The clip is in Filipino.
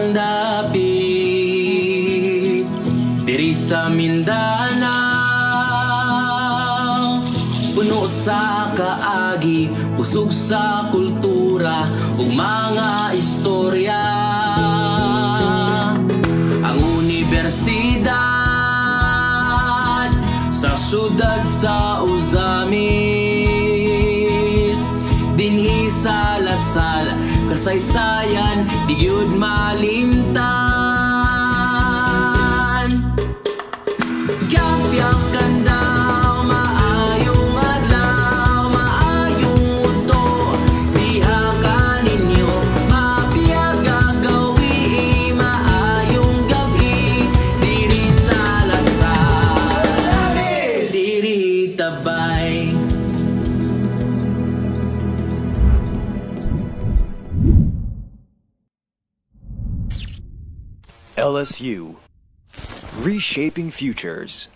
ang dapit diri sa Mindanao, puno sa kaagi, usog sa kultura ug mga istorya. Ang universidad sa syudad sa Uzamis, dinhi sa Lasal, kasaysayan di gyud malimtan. 𝗕𝗂𝗏𝗃𝗃 maayong adlaw, maayong udto, diha kaninyo mabiyag gagawi, maayong gabi diri sa Lasal, diri tabay. LSU, reshaping futures.